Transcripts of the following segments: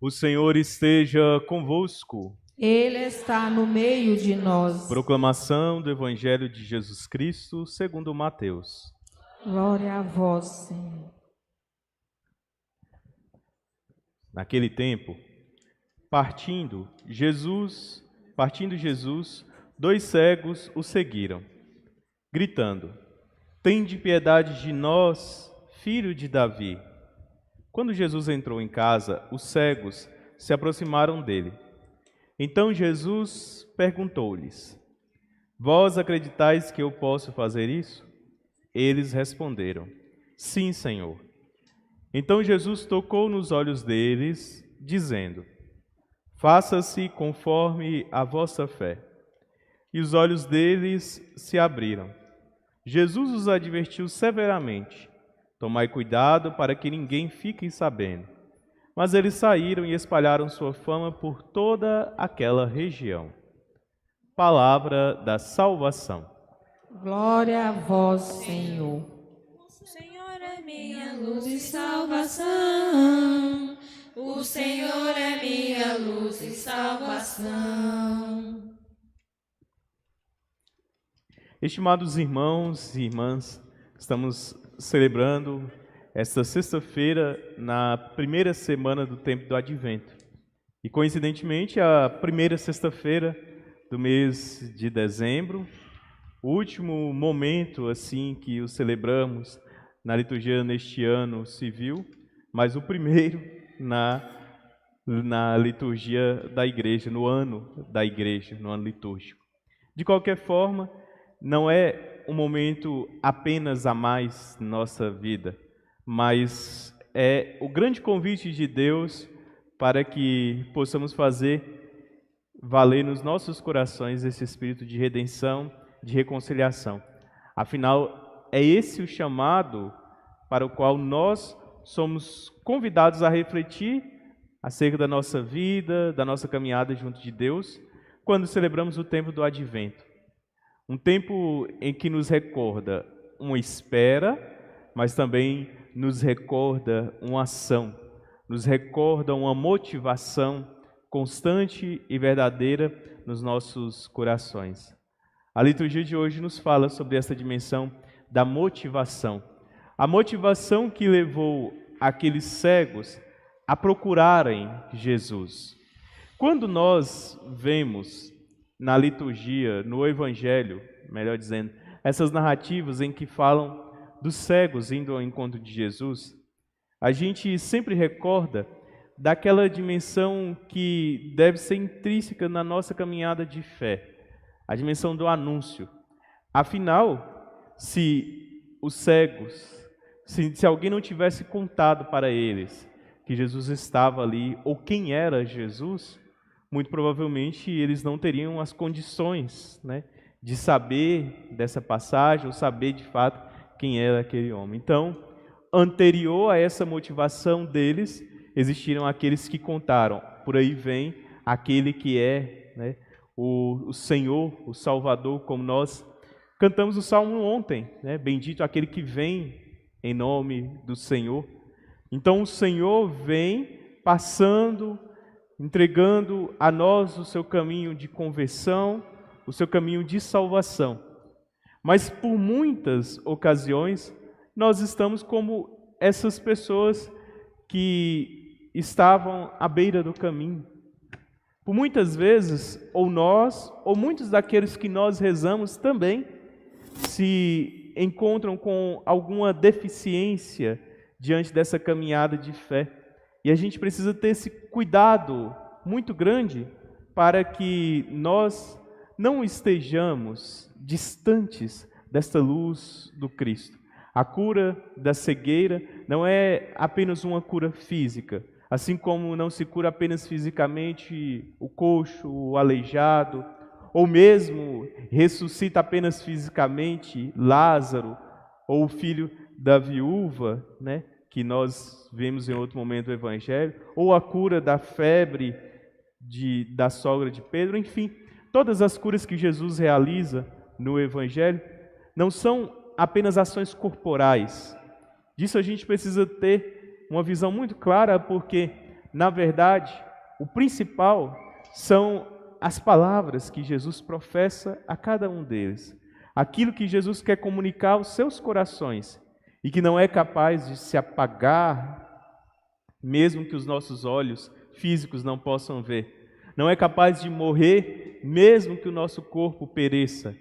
O Senhor esteja convosco. Ele está no meio de nós. Proclamação do Evangelho de Jesus Cristo segundo Mateus. Glória a vós, Senhor. Naquele tempo, partindo Jesus, dois cegos o seguiram, gritando: Tende piedade de nós, filho de Davi. Quando Jesus entrou em casa, os cegos se aproximaram dele. Então Jesus perguntou-lhes: Vós acreditais que eu posso fazer isso? Eles responderam: Sim, Senhor. Então Jesus tocou nos olhos deles, dizendo: Faça-se conforme a vossa fé. E os olhos deles se abriram. Jesus os advertiu severamente: Tomai cuidado para que ninguém fique sabendo. Mas eles saíram e espalharam sua fama por toda aquela região. Palavra da salvação. Glória a vós, Senhor. O Senhor é minha luz e salvação. O Senhor é minha luz e salvação. Estimados irmãos e irmãs, estamos celebrando esta sexta-feira na primeira semana do tempo do Advento. E coincidentemente, a primeira sexta-feira do mês de dezembro, o último momento assim que o celebramos na liturgia neste ano civil, mas o primeiro na liturgia da igreja, no ano da igreja, no ano litúrgico. De qualquer forma, não é um momento apenas a mais na nossa vida, mas é o grande convite de Deus para que possamos fazer valer nos nossos corações esse espírito de redenção, de reconciliação. Afinal, é esse o chamado para o qual nós somos convidados a refletir acerca da nossa vida, da nossa caminhada junto de Deus, quando celebramos o tempo do Advento. Um tempo em que nos recorda uma espera, mas também nos recorda uma ação, nos recorda uma motivação constante e verdadeira nos nossos corações. A liturgia de hoje nos fala sobre essa dimensão da motivação. A motivação que levou aqueles cegos a procurarem Jesus. Quando nós vemos na liturgia, no Evangelho, melhor dizendo, essas narrativas em que falam dos cegos indo ao encontro de Jesus, a gente sempre recorda daquela dimensão que deve ser intrínseca na nossa caminhada de fé, a dimensão do anúncio. Afinal, se os cegos, se alguém não tivesse contado para eles que Jesus estava ali, ou quem era Jesus, muito provavelmente eles não teriam as condições, de saber dessa passagem, ou saber de fato quem era aquele homem. Então, anterior a essa motivação deles, existiram aqueles que contaram: por aí vem aquele que é o Senhor, o Salvador, como nós cantamos o Salmo ontem, bendito aquele que vem em nome do Senhor. Então o Senhor vem passando, entregando a nós o seu caminho de conversão, o seu caminho de salvação. Mas por muitas ocasiões, nós estamos como essas pessoas que estavam à beira do caminho. Por muitas vezes, ou nós, ou muitos daqueles que nós rezamos também, se encontram com alguma deficiência diante dessa caminhada de fé. E a gente precisa ter esse cuidado muito grande para que nós não estejamos distantes desta luz do Cristo. A cura da cegueira não é apenas uma cura física, assim como não se cura apenas fisicamente o coxo, o aleijado, ou mesmo ressuscita apenas fisicamente Lázaro, ou o filho da viúva, que nós vemos em outro momento do Evangelho, ou a cura da febre da sogra de Pedro, enfim, todas as curas que Jesus realiza no Evangelho não são apenas ações corporais. Disso a gente precisa ter uma visão muito clara, porque na verdade, o principal são as palavras que Jesus professa a cada um deles. Aquilo que Jesus quer comunicar aos seus corações e que não é capaz de se apagar, mesmo que os nossos olhos físicos não possam ver. Não é capaz de morrer, mesmo que o nosso corpo pereça.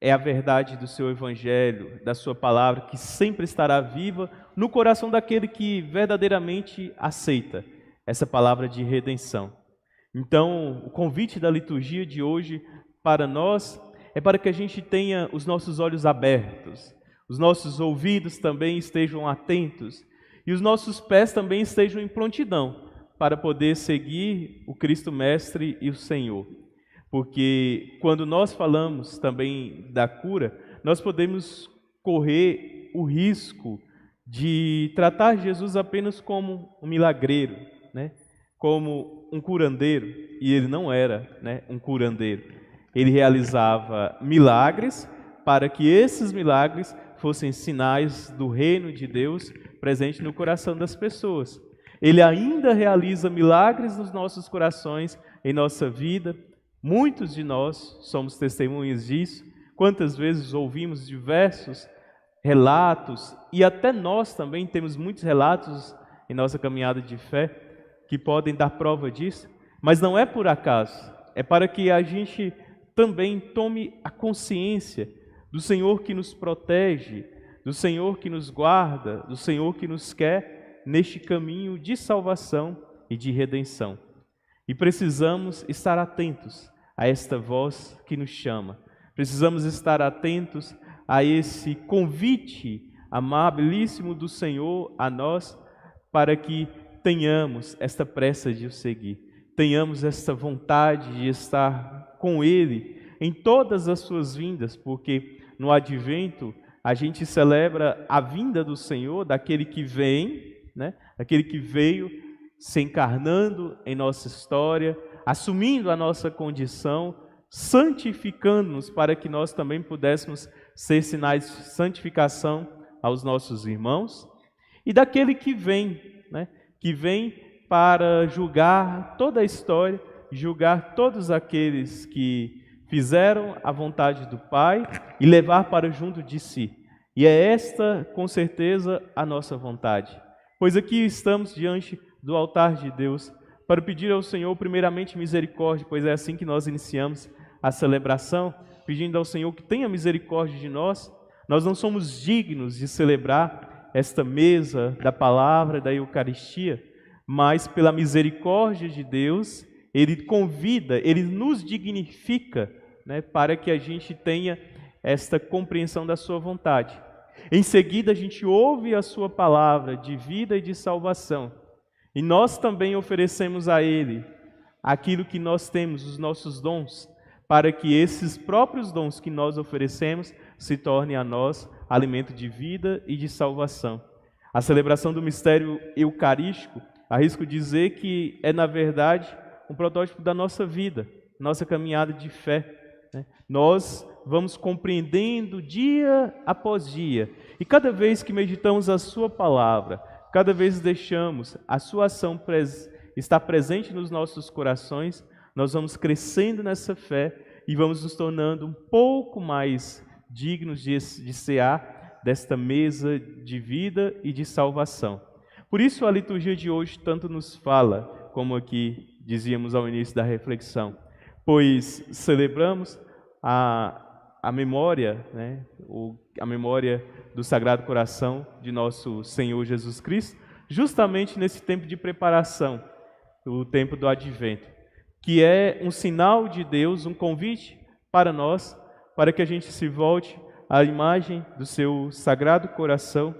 É a verdade do seu evangelho, da sua palavra, que sempre estará viva no coração daquele que verdadeiramente aceita essa palavra de redenção. Então, o convite da liturgia de hoje para nós é para que a gente tenha os nossos olhos abertos, os nossos ouvidos também estejam atentos e os nossos pés também estejam em prontidão para poder seguir o Cristo Mestre e o Senhor. Porque quando nós falamos também da cura, nós podemos correr o risco de tratar Jesus apenas como um milagreiro, né? Como um curandeiro, e ele não era, né, um curandeiro. Ele realizava milagres para que esses milagres fossem sinais do reino de Deus presente no coração das pessoas. Ele ainda realiza milagres nos nossos corações, em nossa vida. Muitos de nós somos testemunhas disso. Quantas vezes ouvimos diversos relatos, e até nós também temos muitos relatos em nossa caminhada de fé que podem dar prova disso, mas não é por acaso, é para que a gente também tome a consciência do Senhor que nos protege, do Senhor que nos guarda, do Senhor que nos quer neste caminho de salvação e de redenção. E precisamos estar atentos a esta voz que nos chama, precisamos estar atentos a esse convite amabilíssimo do Senhor a nós, para que tenhamos esta pressa de o seguir, tenhamos esta vontade de estar com Ele em todas as suas vindas, porque no Advento a gente celebra a vinda do Senhor, daquele que vem, né? Daquele que veio se encarnando em nossa história, assumindo a nossa condição, santificando-nos para que nós também pudéssemos ser sinais de santificação aos nossos irmãos, e daquele que vem, né? Que vem para julgar toda a história, julgar todos aqueles que fizeram a vontade do Pai e levar para junto de si. E é esta, com certeza, a nossa vontade. Pois aqui estamos diante do altar de Deus para pedir ao Senhor primeiramente misericórdia, pois é assim que nós iniciamos a celebração, pedindo ao Senhor que tenha misericórdia de nós. Nós não somos dignos de celebrar esta mesa da palavra, da Eucaristia, mas pela misericórdia de Deus, Ele convida, Ele nos dignifica, né, para que a gente tenha esta compreensão da sua vontade. Em seguida, a gente ouve a sua palavra de vida e de salvação, e nós também oferecemos a Ele aquilo que nós temos, os nossos dons, para que esses próprios dons que nós oferecemos se tornem a nós alimento de vida e de salvação. A celebração do mistério eucarístico, arrisco dizer que é, na verdade, um protótipo da nossa vida, nossa caminhada de fé, né? Nós vamos compreendendo dia após dia, e cada vez que meditamos a sua palavra, cada vez deixamos a sua ação estar presente nos nossos corações, nós vamos crescendo nessa fé e vamos nos tornando um pouco mais dignos de cear desta mesa de vida e de salvação. Por isso a liturgia de hoje tanto nos fala, como aqui dizíamos ao início da reflexão, pois celebramos a memória, né, a memória do Sagrado Coração de nosso Senhor Jesus Cristo, justamente nesse tempo de preparação, o tempo do Advento, que é um sinal de Deus, um convite para nós, para que a gente se volte à imagem do seu Sagrado Coração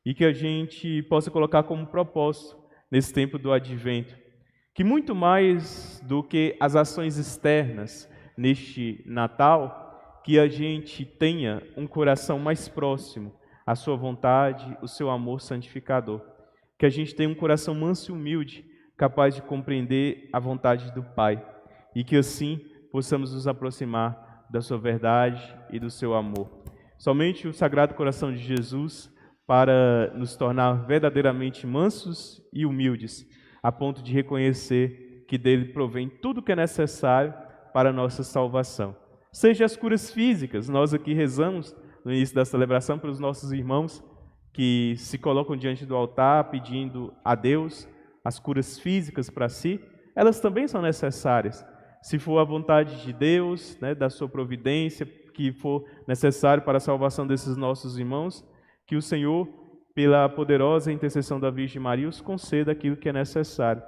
e que a gente possa colocar como propósito nesse tempo do Advento, que muito mais do que as ações externas neste Natal, que a gente tenha um coração mais próximo à sua vontade, o seu amor santificador, que a gente tenha um coração manso e humilde, capaz de compreender a vontade do Pai, e que assim possamos nos aproximar da sua verdade e do seu amor. Somente o Sagrado Coração de Jesus para nos tornar verdadeiramente mansos e humildes, a ponto de reconhecer que dele provém tudo o que é necessário para a nossa salvação. Seja as curas físicas, nós aqui rezamos no início da celebração pelos nossos irmãos que se colocam diante do altar pedindo a Deus as curas físicas para si, elas também são necessárias. Se for a vontade de Deus, né, da sua providência, que for necessário para a salvação desses nossos irmãos, que o Senhor, pela poderosa intercessão da Virgem Maria, os conceda aquilo que é necessário.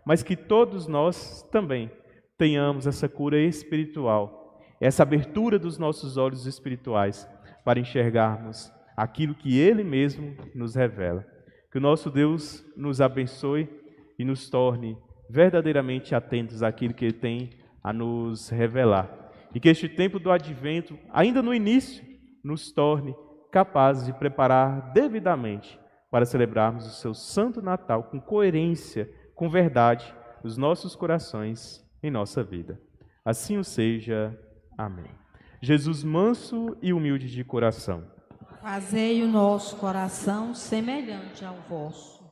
Mas que todos nós também tenhamos essa cura espiritual, essa abertura dos nossos olhos espirituais para enxergarmos aquilo que Ele mesmo nos revela. Que o nosso Deus nos abençoe e nos torne verdadeiramente atentos àquilo que Ele tem a nos revelar. E que este tempo do Advento, ainda no início, nos torne capazes de preparar devidamente para celebrarmos o seu Santo Natal com coerência, com verdade, nos nossos corações, em nossa vida. Assim o seja. Amém. Jesus manso e humilde de coração, fazei o nosso coração semelhante ao vosso.